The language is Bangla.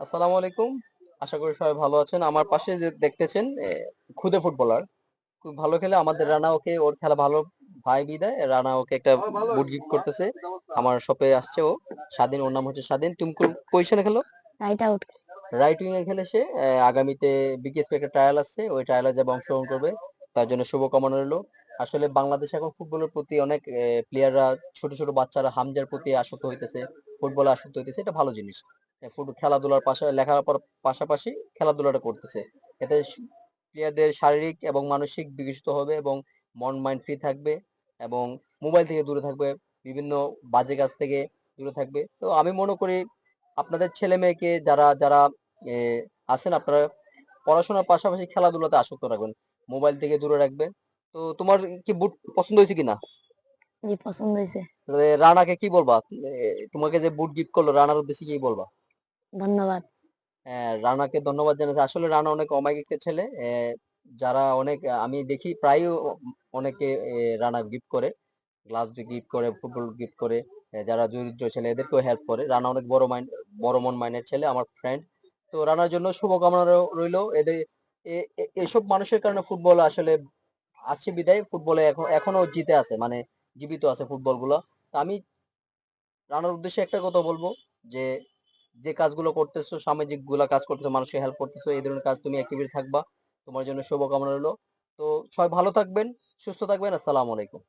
আসসালামু আলাইকুম। আশা করি সবাই ভালো আছেন। আমার পাশে যে দেখতেছেন খুদে ফুটবলার। খুব ভালো খেলে আমাদের রানা ওকে ওর খেলা ভালো ভাই বিদায় রানা ওকে একটা বুট গিফট করতেছে। আমার শপে আসছে ও। স্বাধীন ওর নাম হচ্ছে স্বাধীন। তুমি কোন পজিশনে খেলো? Right out. রাইট উইং এ খেলে সে। আগামীতে বিকেএসপি একটা ট্রায়াল আছে। ওই ট্রায়ালে যাবে অংশগ্রহণ করবে। তার জন্য শুভকামনা রইলো। আসলে বাংলাদেশে এখন ফুটবলের প্রতি অনেক প্লেয়াররা ছোট ছোট বাচ্চারা হামজার প্রতি আসক্ত হইতেছে। ফুটবলে আসক্ত হইতেছে। এটা ভালো জিনিস। ফুটবল খেলাধুলার লেখাপড়ার পাশাপাশি খেলাধুলাটা করতেছে। এতে প্লেয়ারদের শারীরিক এবং মানসিক বিকশিত হবে এবং মন মাইন্ড ফ্রি থাকবে এবং মোবাইল থেকে দূরে থাকবে। বিভিন্ন বাজে কাজ থেকে দূরে থাকবে। তো আমি মনে করি আপনাদের ছেলে মেয়েকে যারা যারা এ, আছেন আপনারা পড়াশোনার পাশাপাশি খেলাধুলাতে আসক্ত রাখবেন, মোবাইল থেকে দূরে রাখবেন। তো তোমার কি বুট পছন্দ হয়েছে কিনা? জি, পছন্দ হয়েছে। রানাকে কি বলবা? তোমাকে যে বুট গিফট করলো রানার উদ্দেশ্যে কি বলবা? ধন্যবাদ। রানাকে ধন্যবাদ জানাচ্ছি। আসলে রানা অনেক অমায়িক একটা ছেলে। যারা অনেক আমি দেখি প্রায় অনেকে রানা গিফট করে, গ্লাভস গিফট করে, ফুটবল গিফট করে। যারা দরিদ্র ছেলে এদেরকেও হেল্প করে। রানা অনেক বড় মন মাইন্ডের ছেলে, আমার ফ্রেন্ড। তো রানার জন্য শুভকামনা রইলো। এদের এসব মানুষের কারণে ফুটবল আসলে আছে বিদায় ফুটবলে এখনো জিতে আছে, মানে জীবিত আছে ফুটবল গুলো। তো আমি রানার উদ্দেশ্যে একটা কথা বলবো যে যে কাজগুলো করতেছো, সামাজিক গুলা কাজ করতেছো, মানুষকে হেল্প করতেছো, এই ধরনের কাজ তুমি অ্যাক্টিভলি থাকবা। তোমার জন্য শুভকামনা রইলো। তো সবাই ভালো থাকবেন, সুস্থ থাকবেন। আসসালামু আলাইকুম।